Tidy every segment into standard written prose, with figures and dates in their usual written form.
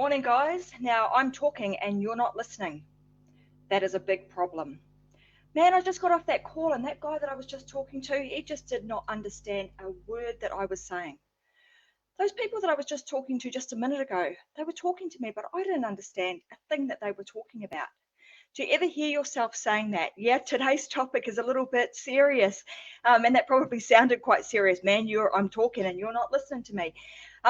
Morning, guys. Now I'm talking and you're not listening. That is a big problem. Man, I just got off that call and that guy that I was just talking to, he just did not understand a word that I was saying. Those people that I was just talking to just a minute ago, they were talking to me, but I didn't understand a thing that they were talking about. Do you ever hear yourself saying that? Yeah, today's topic is a little bit serious, and that probably sounded quite serious. Man, I'm talking and you're not listening to me.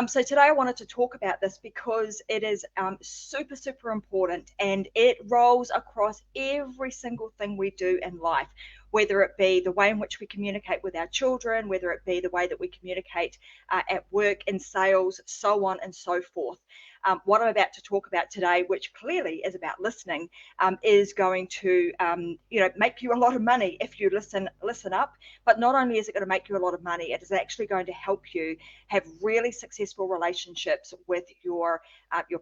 So today I wanted to talk about this because it is super, super important, and it rolls across every single thing we do in life, whether it be the way in which we communicate with our children, whether it be the way that we communicate at work, in sales, so on and so forth. What I'm about to talk about today, which clearly is about listening, is going to make you a lot of money if you listen up. But not only is it going to make you a lot of money, it is actually going to help you have really successful relationships with your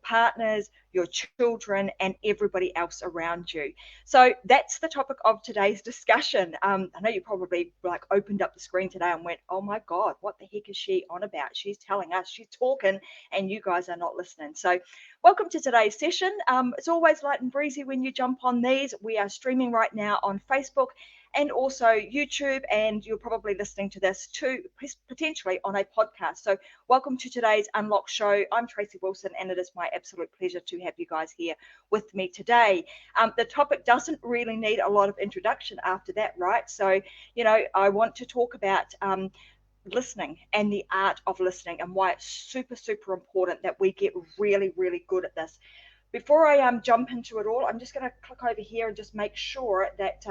partners, your children, and everybody else around you. So that's the topic of today's discussion. I know you probably opened up the screen today and went, "Oh my God, what the heck is she on about? She's telling us, she's talking, and you guys are not listening." So welcome to today's session. It's always light and breezy when you jump on these. We are streaming right now on Facebook and also YouTube, and you're probably listening to this too, potentially on a podcast. So welcome to today's Unlock Show. I'm Tracy Wilson, and it is my absolute pleasure to have you guys here with me today. The topic doesn't really need a lot of introduction after that, right? So, I want to talk about listening and the art of listening, and why it's super, super important that we get really, really good at this. Before I jump into it all, I'm just going to click over here and just make sure that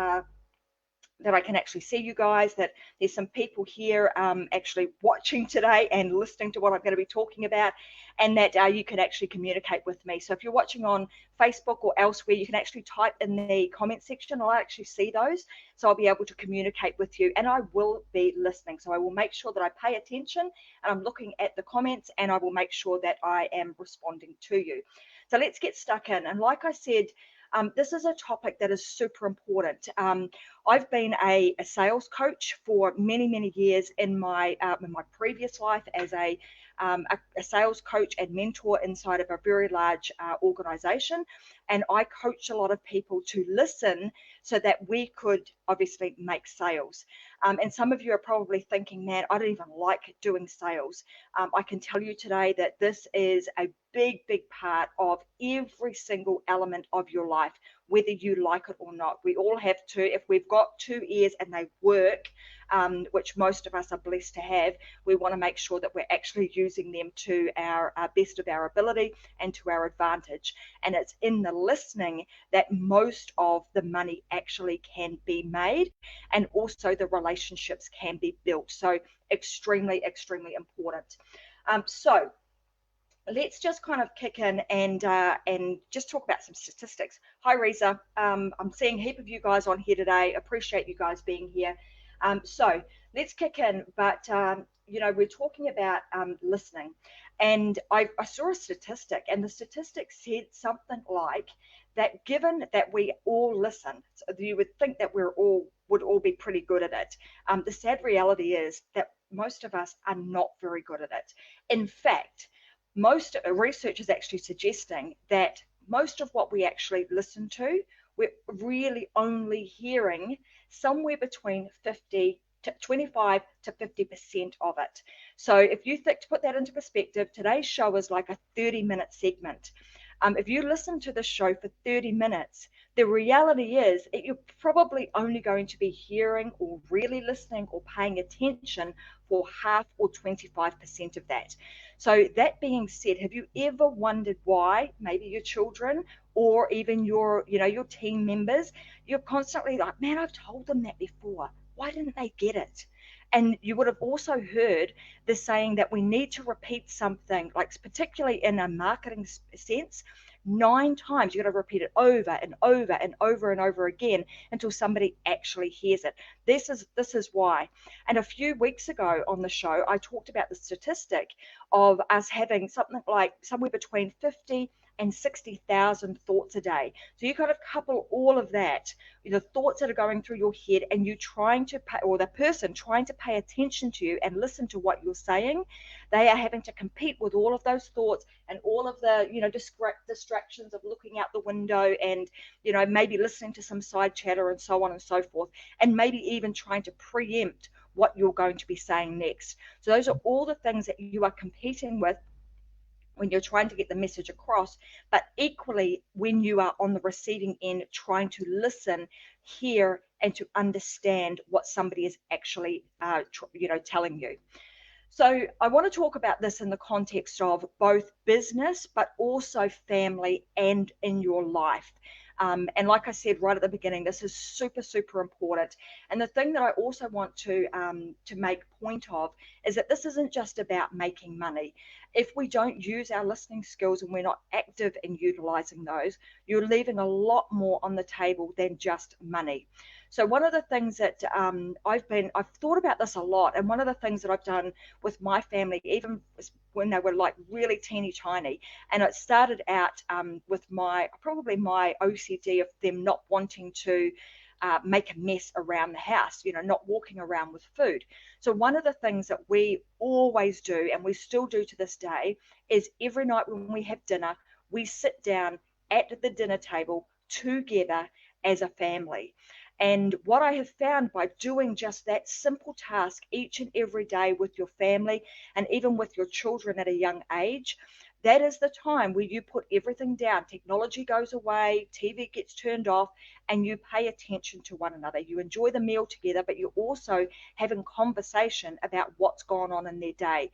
I can actually see you guys, that there's some people here actually watching today and listening to what I'm going to be talking about, and that you can actually communicate with me. So if you're watching on Facebook or elsewhere, you can actually type in the comment section. I'll actually see those, so I'll be able to communicate with you, and I will be listening. So I will make sure that I pay attention and I'm looking at the comments, and I will make sure that I am responding to you. So let's get stuck in. And like I said, this is a topic that is super important. I've been a sales coach for many, many years in my previous life as a sales coach and mentor inside of a very large organization. And I coached a lot of people to listen so that we could obviously make sales. And some of you are probably thinking, man, I don't even like doing sales. I can tell you today that this is a big, big part of every single element of your life, whether you like it or not. We all have to, if we've got 2 ears and they work, which most of us are blessed to have, we want to make sure that we're actually using them to our best of our ability and to our advantage. And it's in the listening that most of the money actually can be made, and also the relationships can be built. So extremely, extremely important. So let's just kind of kick in and just talk about some statistics. Hi, Reza. I'm seeing a heap of you guys on here today. Appreciate you guys being here. So let's kick in. But, we're talking about listening. And I saw a statistic, and the statistic said something like that given that we all listen, so you would think that would all be pretty good at it. The sad reality is that most of us are not very good at it. In fact, most research is actually suggesting that most of what we actually listen to, we're really only hearing somewhere between 25 to 50% of it. So if you think, to put that into perspective, today's show is like a 30-minute segment. If you listen to the show for 30 minutes, the reality is that you're probably only going to be hearing or really listening or paying attention for half or 25% of that. So that being said, have you ever wondered why maybe your children or even your team members, you're constantly like, man, I've told them that before. Why didn't they get it? And you would have also heard the saying that we need to repeat something, like particularly in a marketing sense, 9 times. You got to repeat it over and over and over and over again until somebody actually hears it. This is why. And a few weeks ago on the show, I talked about the statistic of us having something like somewhere between 50 160,000 thoughts a day. So you kind of couple all of that, the thoughts that are going through your head, and you trying to pay, or the person trying to pay attention to you and listen to what you're saying. They are having to compete with all of those thoughts and all of the, distractions of looking out the window and, maybe listening to some side chatter and so on and so forth, and maybe even trying to preempt what you're going to be saying next. So those are all the things that you are competing with when you're trying to get the message across, but equally when you are on the receiving end, trying to listen, hear, and to understand what somebody is actually, telling you. So I want to talk about this in the context of both business, but also family and in your life. And like I said right at the beginning, this is super, super important. And the thing that I also want to make point of is that this isn't just about making money. If we don't use our listening skills and we're not active in utilizing those, you're leaving a lot more on the table than just money. So one of the things that I've thought about this a lot, and one of the things that I've done with my family, even when they were like really teeny tiny, and it started out with my OCD of them not wanting to make a mess around the house, not walking around with food. So one of the things that we always do, and we still do to this day, is every night when we have dinner, we sit down at the dinner table together as a family. And what I have found by doing just that simple task each and every day with your family and even with your children at a young age, that is the time where you put everything down. Technology goes away, TV gets turned off, and you pay attention to one another. You enjoy the meal together, but you're also having conversation about what's gone on in their day.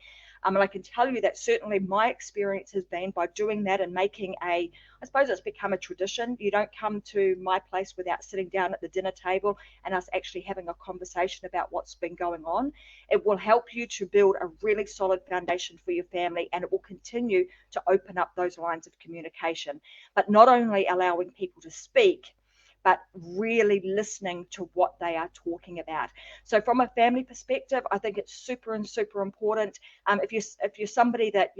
And I can tell you that certainly my experience has been by doing that and making I suppose it's become a tradition. You don't come to my place without sitting down at the dinner table and us actually having a conversation about what's been going on. It will help you to build a really solid foundation for your family, and it will continue to open up those lines of communication. But not only allowing people to speak, but really listening to what they are talking about. So from a family perspective, I think it's super and super important. If you're somebody that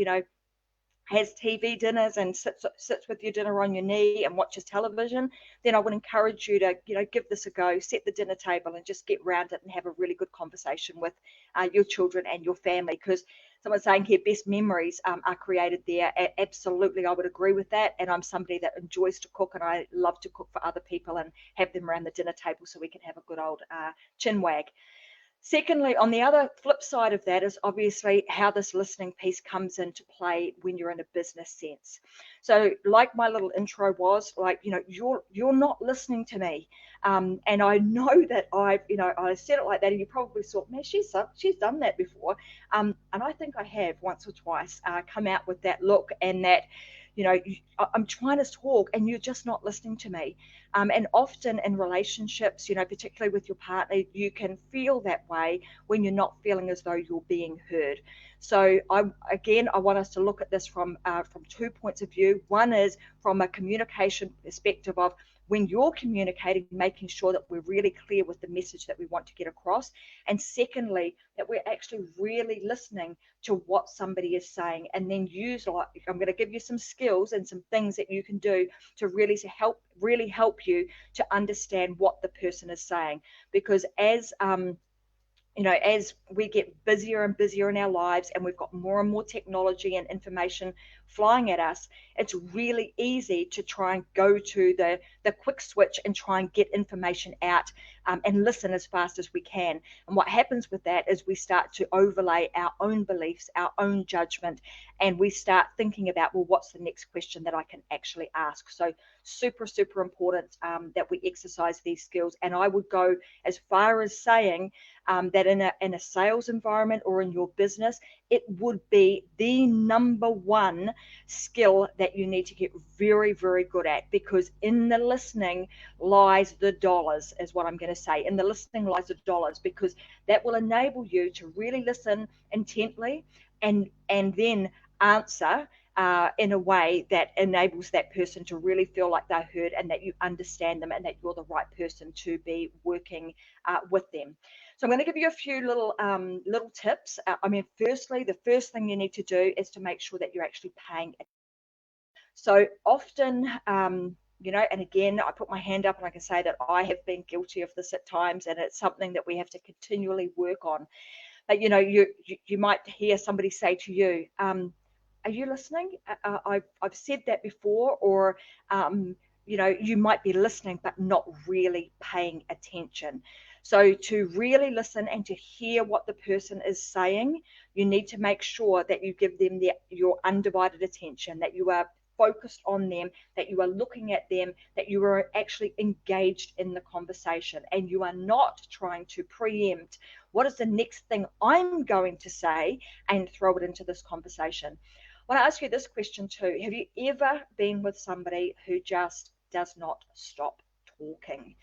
has TV dinners and sits with your dinner on your knee and watches television, then I would encourage you to give this a go, set the dinner table and just get around it and have a really good conversation with your children and your family. Because someone's saying here, best memories are created there. Absolutely, I would agree with that. And I'm somebody that enjoys to cook, and I love to cook for other people and have them around the dinner table so we can have a good old chin wag. Secondly, on the other flip side of that is obviously how this listening piece comes into play when you're in a business sense. So, like my little intro was, like you're not listening to me, and I know that I said it like that, and you probably thought, man, she's done that before, and I think I have once or twice come out with that look and that. I'm trying to talk and you're just not listening to me. And often in relationships, particularly with your partner, you can feel that way when you're not feeling as though you're being heard. So I want us to look at this from 2 points of view. One is from a communication perspective of when you're communicating, making sure that we're really clear with the message that we want to get across. And secondly, that we're actually really listening to what somebody is saying, and then I'm going to give you some skills and some things that you can do to really help you to understand what the person is saying. Because as we get busier and busier in our lives and we've got more and more technology and information flying at us, it's really easy to try and go to the quick switch and try and get information out and listen as fast as we can. And what happens with that is we start to overlay our own beliefs, our own judgment, and we start thinking about, well, what's the next question that I can actually ask? So super, super important that we exercise these skills. And I would go as far as saying that in a sales environment or in your business, it would be the number one skill that you need to get very, very good at, because in the listening lies the dollars, is what I'm going to say. In the listening lies the dollars, because that will enable you to really listen intently and then answer in a way that enables that person to really feel like they're heard and that you understand them and that you're the right person to be working with them. So I'm going to give you a few little tips. Firstly, the first thing you need to do is to make sure that you're actually paying attention. So often, you know, and again, I put my hand up and I can say that I have been guilty of this at times, and it's something that we have to continually work on. But you know, you might hear somebody say to you, "Are you listening? I've said that before," or you know, you might be listening but not really paying attention. So to really listen and to hear what the person is saying, you need to make sure that you give them your undivided attention, that you are focused on them, that you are looking at them, that you are actually engaged in the conversation, and you are not trying to preempt what is the next thing I'm going to say and throw it into this conversation. I want to ask you this question too. Have you ever been with somebody who just does not stop talking?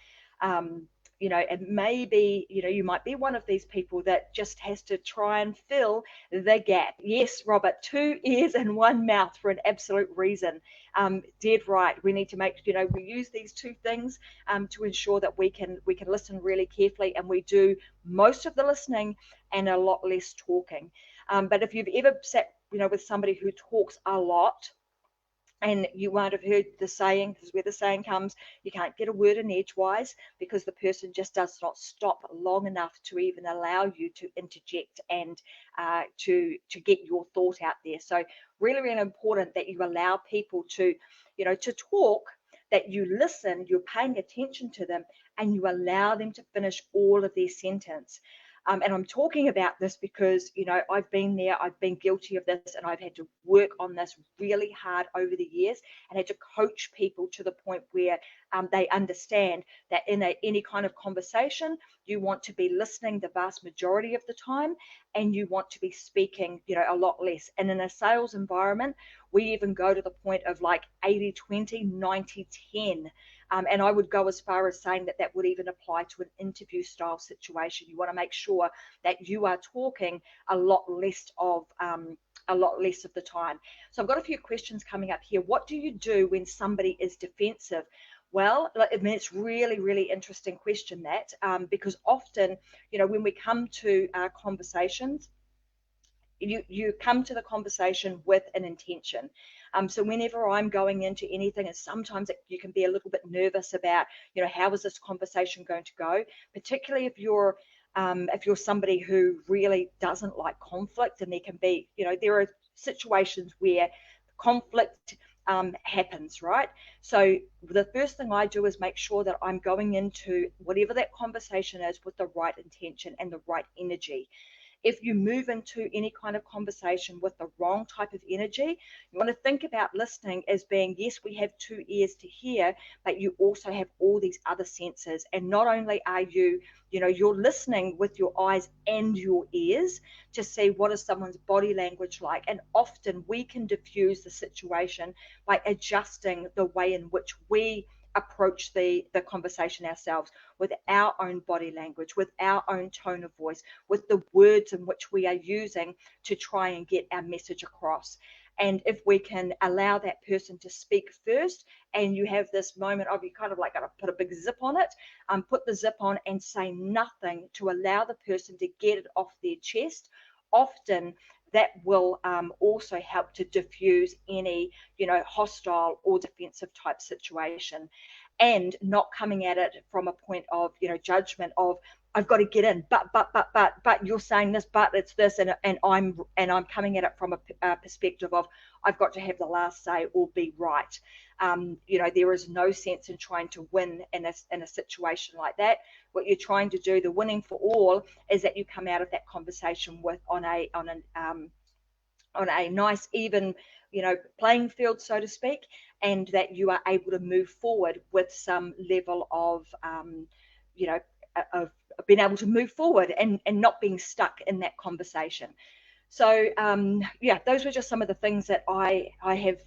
You know, and maybe, you know, you might be one of these people that just has to try and fill the gap. Yes, Robert, 2 ears and 1 mouth for an absolute reason. Dead right. We need to make, you know, we use these 2 things to ensure that we can listen really carefully, and we do most of the listening and a lot less talking. But if you've ever sat, you know, with somebody who talks a lot, and you won't have heard the saying, because where the saying comes, you can't get a word in edgewise, because the person just does not stop long enough to even allow you to interject and to get your thought out there. So really, really important that you allow people to, you know, to talk, that you listen, you're paying attention to them, and you allow them to finish all of their sentence. And I'm talking about this because, you know, I've been there, I've been guilty of this, and I've had to work on this really hard over the years, and had to coach people to the point where they understand that in any kind of conversation, you want to be listening the vast majority of the time, and you want to be speaking, you know, a lot less. And in a sales environment, we even go to the point of like 80-20, 90-10. And I would go as far as saying that that would even apply to an interview style situation. You want to make sure that you are talking a lot less of the time. So I've got a few questions coming up here. What do you do when somebody is defensive? Well, I mean, it's really, really interesting question, that because often, you know, when we come to conversations, you come to the conversation with an intention. So whenever I'm going into anything, and sometimes you can be a little bit nervous about, you know, how is this conversation going to go, particularly if you're somebody who really doesn't like conflict. And there can be, you know, there are situations where conflict happens, right? So the first thing I do is make sure that I'm going into whatever that conversation is with the right intention and the right energy. If you move into any kind of conversation with the wrong type of energy, you want to think about listening as being, yes, we have 2 ears to hear, but you also have all these other senses. And not only are you, you know, you're listening with your eyes and your ears to see what is someone's body language like. And often we can diffuse the situation by adjusting the way in which we approach the conversation ourselves, with our own body language, with our own tone of voice, with the words in which we are using to try and get our message across. And if we can allow that person to speak first, and you have this moment of, you kind of like got to put a big zip on it, put the zip on and say nothing to allow the person to get it off their chest, often that will also help to diffuse any, you know, hostile or defensive type situation, and not coming at it from a point of, you know, judgment of, I've got to get in, but you're saying this, but it's this, and I'm coming at it from a perspective of, I've got to have the last say or be right. You know, there is no sense in trying to win in a situation like that. What you're trying to do, the winning for all, is that you come out of that conversation with on a nice, even, you know, playing field, so to speak, and that you are able to move forward with some level of, you know, of being able to move forward and not being stuck in that conversation. So yeah, those were just some of the things that I have,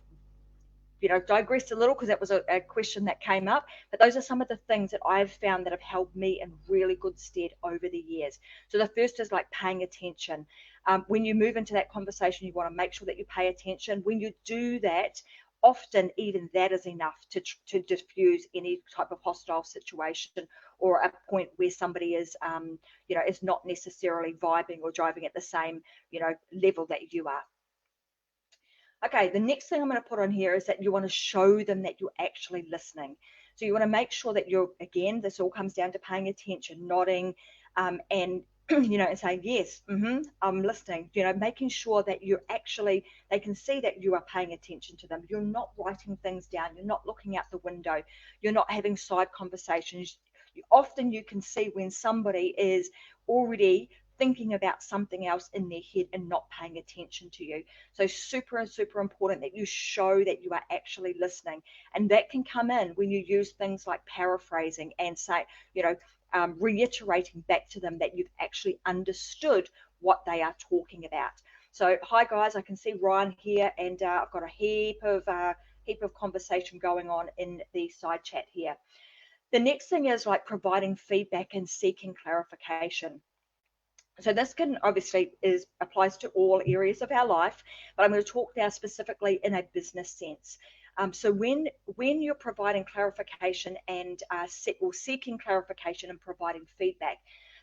you know, digressed a little because that was a question that came up. But those are some of the things that I've found that have held me in really good stead over the years. So the first is like paying attention. When you move into that conversation, you want to make sure that you pay attention. When you do that, often even that is enough to diffuse any type of hostile situation, or a point where somebody is, you know, is not necessarily vibing or driving at the same, you know, level that you are. Okay, the next thing I'm going to put on here is that you want to show them that you're actually listening. So you want to make sure that you're, again, this all comes down to paying attention, nodding, and and saying, yes, I'm listening, making sure that you're actually, they can see that you are paying attention to them. You're not writing things down. You're not looking out the window. You're not having side conversations. Often you can see when somebody is already thinking about something else in their head and not paying attention to you. So super, super important that you show that you are actually listening. And that can come in when you use things like paraphrasing and say, reiterating back to them that you've actually understood what they are talking about. So, hi guys, I can see Ryan here, and I've got a heap of conversation going on in the side chat here. The next thing is like providing feedback and seeking clarification. So this can obviously applies to all areas of our life, but I'm going to talk now specifically in a business sense. So when you're providing clarification and seeking clarification and providing feedback,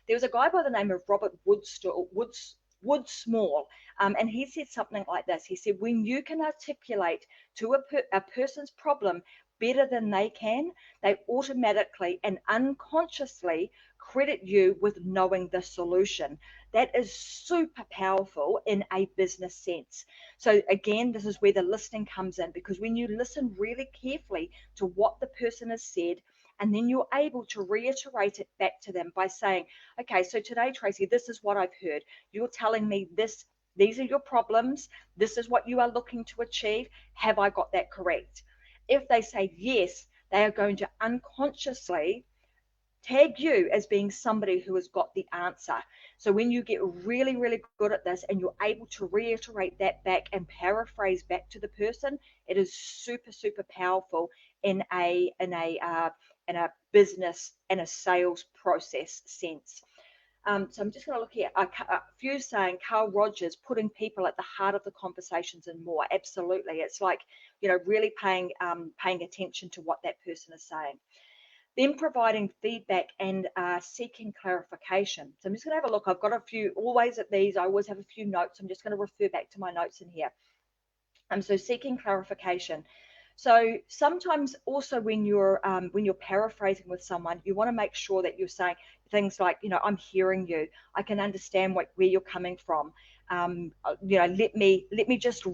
there was a guy by the name of Robert Woodsmall, and he said something like this. He said, when you can articulate to a person's problem better than they can, they automatically and unconsciously credit you with knowing the solution. That is super powerful in a business sense. So again, this is where the listening comes in, because when you listen really carefully to what the person has said, and then you're able to reiterate it back to them by saying, okay, so today, Tracy, this is what I've heard. You're telling me this, these are your problems. This is what you are looking to achieve. Have I got that correct? If they say yes, they are going to unconsciously tag you as being somebody who has got the answer. So when you get really, really good at this and you're able to reiterate that back and paraphrase back to the person, it is super, super powerful in a business and a sales process sense. So I'm just going to look here. A few saying Carl Rogers, putting people at the heart of the conversations and more. Absolutely, it's like really paying attention to what that person is saying. Then providing feedback and seeking clarification. So I'm just going to have a look. I've got a few, always at these, I always have a few notes. I'm just going to refer back to my notes in here. So seeking clarification. So sometimes also when you're paraphrasing with someone, you want to make sure that you're saying things like, I'm hearing you. I can understand where you're coming from. Let me just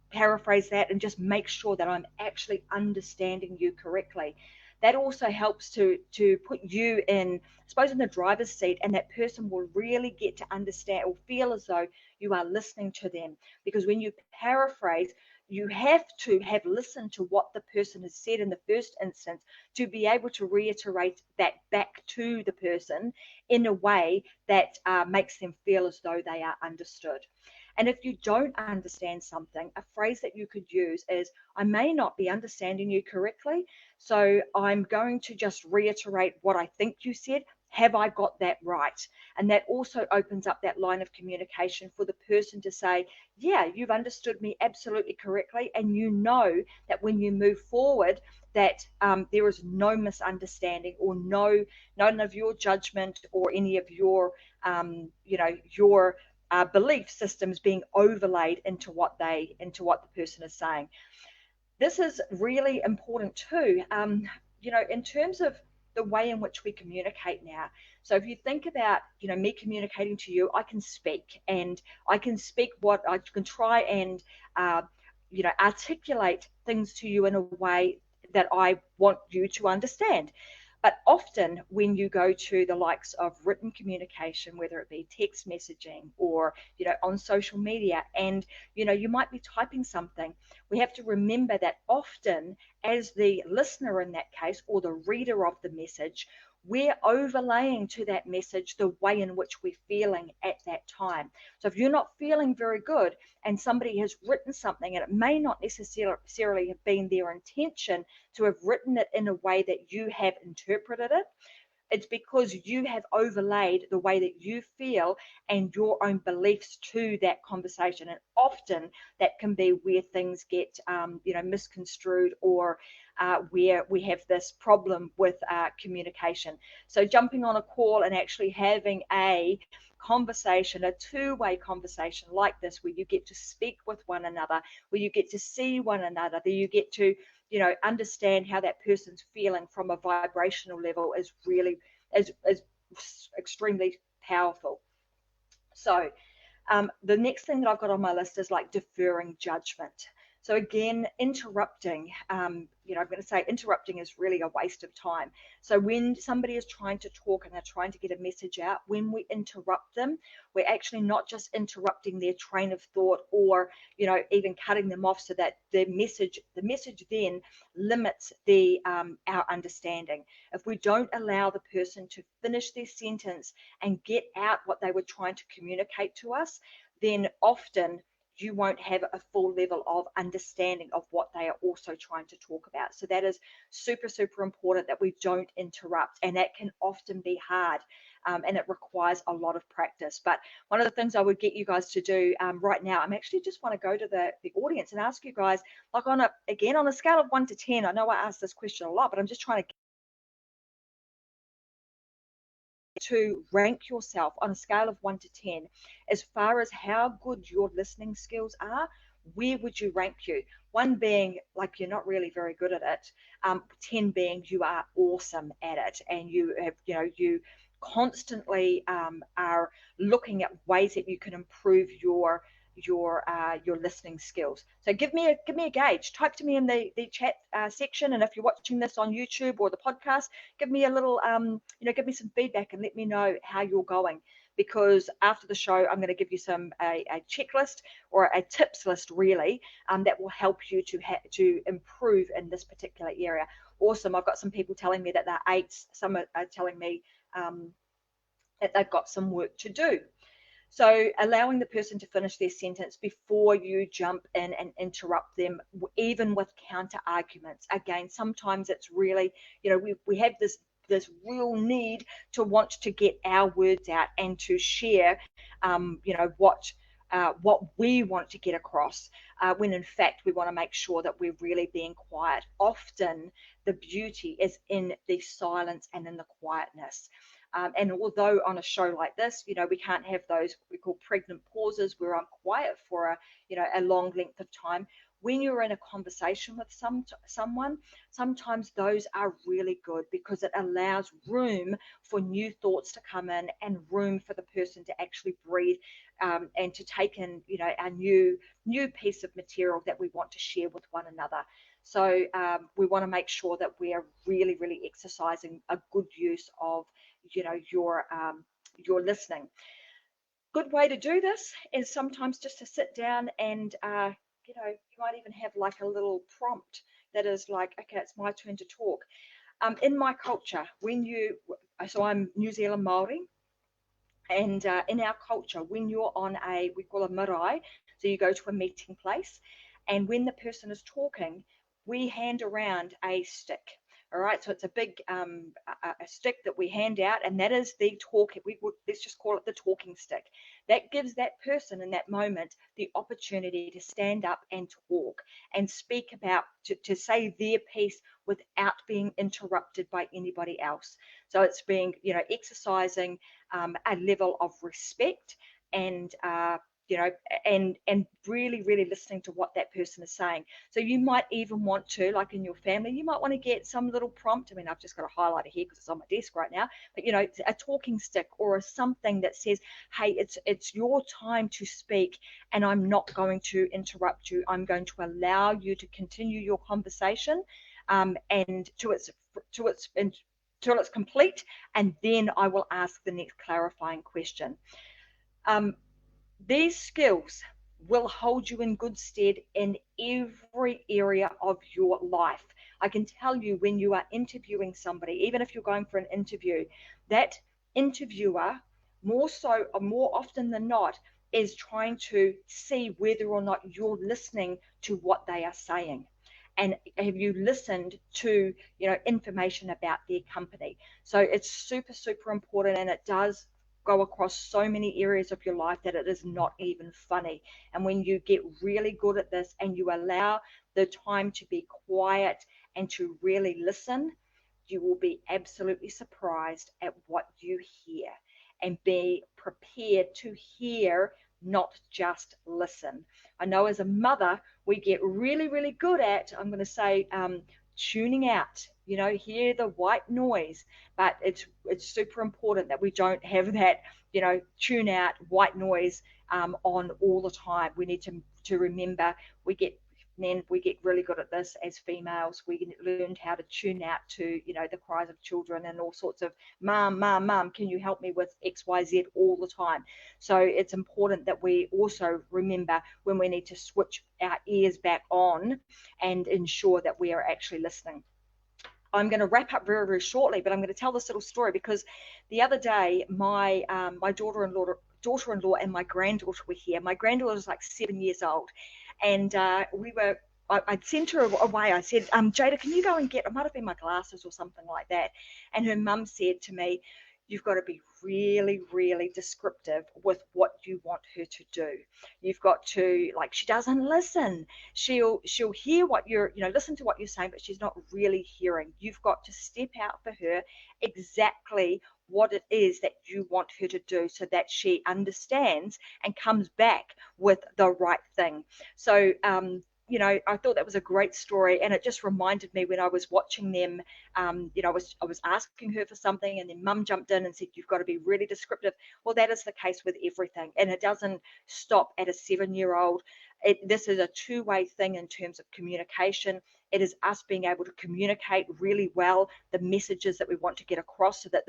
paraphrase that and just make sure that I'm actually understanding you correctly. That also helps to put you in, I suppose, in the driver's seat, and that person will really get to understand or feel as though you are listening to them. Because when you paraphrase, you have to have listened to what the person has said in the first instance to be able to reiterate that back to the person in a way that makes them feel as though they are understood. And if you don't understand something, a phrase that you could use is, I may not be understanding you correctly, so I'm going to just reiterate what I think you said. Have I got that right? And that also opens up that line of communication for the person to say, yeah, you've understood me absolutely correctly. And you know that when you move forward, that there is no misunderstanding or none of your judgment or any of your, your belief systems being overlaid into what the person is saying. This is really important too, in terms of the way in which we communicate now. So if you think about, me communicating to you, I can speak what I can try and, articulate things to you in a way that I want you to understand. But often when you go to the likes of written communication, whether it be text messaging or, on social media, and, you might be typing something, we have to remember that often as the listener in that case, or the reader of the message, we're overlaying to that message the way in which we're feeling at that time. So if you're not feeling very good and somebody has written something, and it may not necessarily have been their intention to have written it in a way that you have interpreted it, It's because you have overlaid the way that you feel and your own beliefs to that conversation. And often that can be where things get, misconstrued, or where we have this problem with communication. So jumping on a call and actually having a conversation, a two-way conversation like this, where you get to speak with one another, where you get to see one another, that you get to, understand how that person's feeling from a vibrational level, is really is extremely powerful. So the next thing that I've got on my list is like deferring judgment. So again, interrupting, I'm going to say interrupting is really a waste of time. So when somebody is trying to talk and they're trying to get a message out, when we interrupt them, we're actually not just interrupting their train of thought, or, even cutting them off, so that the message then limits our understanding. If we don't allow the person to finish their sentence and get out what they were trying to communicate to us, then often you won't have a full level of understanding of what they are also trying to talk about. So that is super, super important, that we don't interrupt. And that can often be hard, and it requires a lot of practice. But one of the things I would get you guys to do right now, I'm actually just want to go to the audience and ask you guys, like on a scale of 1 to 10, I know I ask this question a lot, but I'm just trying to rank yourself on a scale of 1 to 10 as far as how good your listening skills are. Where would you rank you? 1 being like you're not really very good at it, 10 being you are awesome at it, and you have, you constantly are looking at ways that you can improve your listening skills. So give me a gauge. Type to me in the chat section, and if you're watching this on YouTube or the podcast, give me a little give me some feedback and let me know how you're going. Because after the show, I'm going to give you a checklist, or a tips list really, that will help you to improve in this particular area. Awesome. I've got some people telling me that they're 8s. Some are telling me that they've got some work to do. So allowing the person to finish their sentence before you jump in and interrupt them, even with counter arguments. Again, sometimes it's really, we have this real need to want to get our words out and to share, what we want to get across, when in fact we want to make sure that we're really being quiet. Often the beauty is in the silence and in the quietness. And although on a show like this, we can't have those what we call pregnant pauses where I'm quiet for a long length of time. When you're in a conversation with someone, sometimes those are really good, because it allows room for new thoughts to come in, and room for the person to actually breathe, and to take in, a new piece of material that we want to share with one another. So we want to make sure that we are really, really exercising a good use of your listening. Good way to do this is sometimes just to sit down and you might even have like a little prompt that is like, okay, it's my turn to talk. In my culture, so I'm New Zealand Māori, and in our culture, when you're on we call a marae, so you go to a meeting place, and when the person is talking, we hand around a stick. All right, so it's a big a stick that we hand out, and that is the talk. Let's just call it the talking stick. That gives that person in that moment the opportunity to stand up and talk and speak about, to say their piece without being interrupted by anybody else. So it's being, exercising a level of respect, and and really, really listening to what that person is saying. So you might even want to, like in your family, you might want to get some little prompt. I mean, I've just got a highlighter here because it's on my desk right now, but a talking stick or something that says, hey, it's your time to speak, and I'm not going to interrupt you. I'm going to allow you to continue your conversation, and until it's complete, and then I will ask the next clarifying question. These skills will hold you in good stead in every area of your life. I can tell you, when you are interviewing somebody, even if you're going for an interview, that interviewer, more often than not, is trying to see whether or not you're listening to what they are saying. and have you listened to, information about their company? So it's super, super important, and it does go across so many areas of your life that it is not even funny. And when you get really good at this and you allow the time to be quiet and to really listen, you will be absolutely surprised at what you hear, and be prepared to hear, not just listen. I know as a mother, we get really, really good at, I'm going to say, tuning out, hear the white noise, but it's super important that we don't have that, tune out white noise on all the time. We need to remember, we get really good at this as females. We learned how to tune out to, the cries of children and all sorts of mom, can you help me with XYZ all the time. So it's important that we also remember when we need to switch our ears back on and ensure that we are actually listening. I'm going to wrap up very, very shortly, but I'm going to tell this little story because the other day my daughter-in-law and my granddaughter were here. My granddaughter was like 7 years old, and I'd sent her away. I said, Jada, can you go and get, it might have been my glasses or something like that. And her mum said to me, you've got to be really, really descriptive with what you want her to do. You've got to, like, she doesn't listen. She'll hear what you're, listen to what you're saying, but she's not really hearing. You've got to step out for her exactly what it is that you want her to do so that she understands and comes back with the right thing. So, I thought that was a great story, and it just reminded me when I was watching them. I was asking her for something, and then Mum jumped in and said, "You've got to be really descriptive." Well, that is the case with everything, and it doesn't stop at a 7-year-old. This is a two-way thing in terms of communication. It is us being able to communicate really well the messages that we want to get across, so that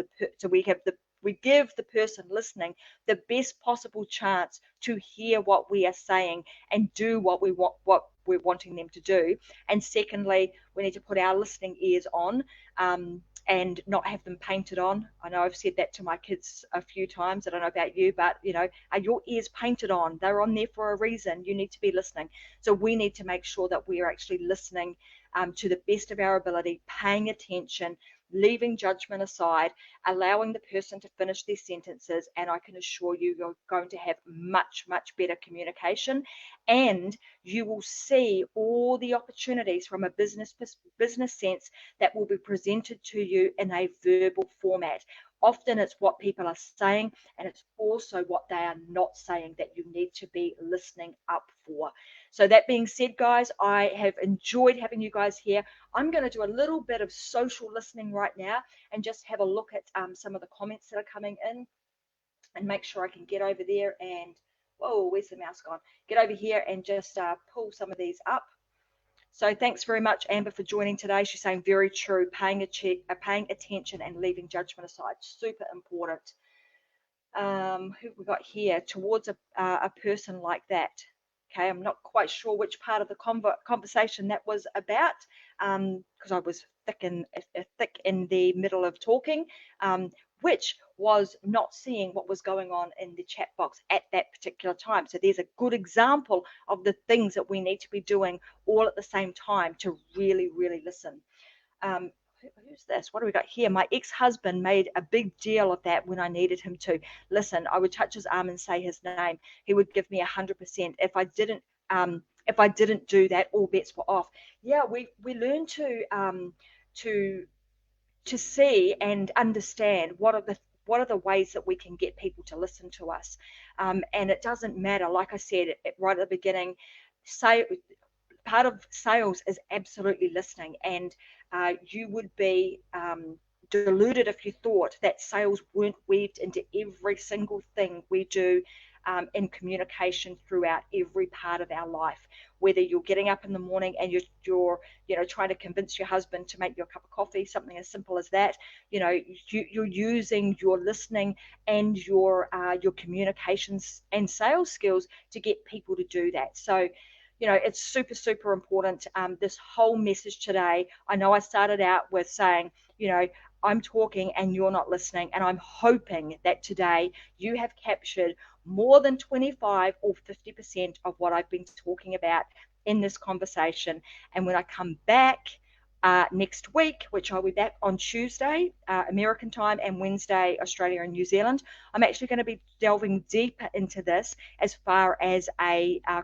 we give the person listening the best possible chance to hear what we are saying and do what we're wanting them to do. And secondly, we need to put our listening ears on, and not have them painted on. I know I've said that to my kids a few times. I don't know about you, but are your ears painted on? They're on there for a reason. You need to be listening. So we need to make sure that we are actually listening to the best of our ability, paying attention, leaving judgment aside, allowing the person to finish their sentences, and I can assure you, you're going to have much, much better communication, and you will see all the opportunities from a business sense that will be presented to you in a verbal format. Often it's what people are saying, and it's also what they are not saying that you need to be listening up for. So that being said, guys, I have enjoyed having you guys here. I'm going to do a little bit of social listening right now and just have a look at some of the comments that are coming in, and make sure I can get over there and, whoa, where's the mouse gone? Get over here and just pull some of these up. So thanks very much, Amber, for joining today. She's saying very true, paying attention and leaving judgment aside. Super important. Who have we got here? Towards a person like that. Okay, I'm not quite sure which part of the conversation that was about, because I was thick in the middle of talking, which was not seeing what was going on in the chat box at that particular time. So there's a good example of the things that we need to be doing all at the same time to really, really listen. Who's this? What do we got here? My ex-husband made a big deal of that when I needed him to. Listen, I would touch his arm and say his name. He would give me 100%. If I didn't do that, all bets were off. Yeah, we learn to see and understand what are the ways that we can get people to listen to us. And it doesn't matter, like I said right at the beginning, part of sales is absolutely listening, and you would be deluded if you thought that sales weren't weaved into every single thing we do in communication throughout every part of our life. Whether you're getting up in the morning and you're trying to convince your husband to make you a cup of coffee, something as simple as that, you're using your listening and your communications and sales skills to get people to do that. So it's super, super important. This whole message today, I know I started out with saying, I'm talking and you're not listening. And I'm hoping that today you have captured more than 25 or 50% of what I've been talking about. in this conversation. And when I come back next week, which I'll be back on Tuesday, American time, and Wednesday, Australia and New Zealand, I'm actually going to be delving deeper into this as far as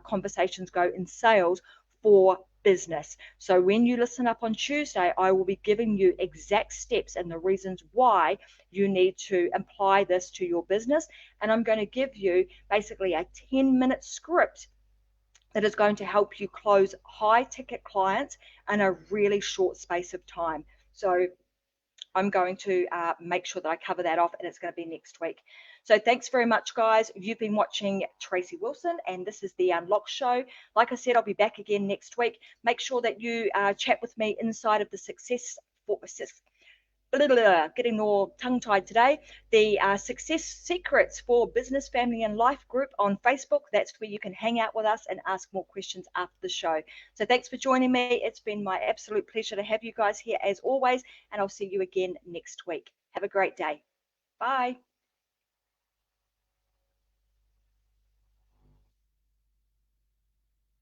conversations go in sales for business. So when you listen up on Tuesday, I will be giving you exact steps and the reasons why you need to apply this to your business. And I'm going to give you basically a 10-minute script that is going to help you close high ticket clients in a really short space of time. So I'm going to make sure that I cover that off, and it's going to be next week. So thanks very much, guys. You've been watching Tracy Wilson, and this is the Unlock Show. Like I said, I'll be back again next week. Make sure that you chat with me inside of the getting all tongue-tied today, the Success Secrets for Business, Family and Life group on Facebook. That's where you can hang out with us and ask more questions after the show. So thanks for joining me. It's been my absolute pleasure to have you guys here as always, and I'll see you again next week. Have a great day. Bye.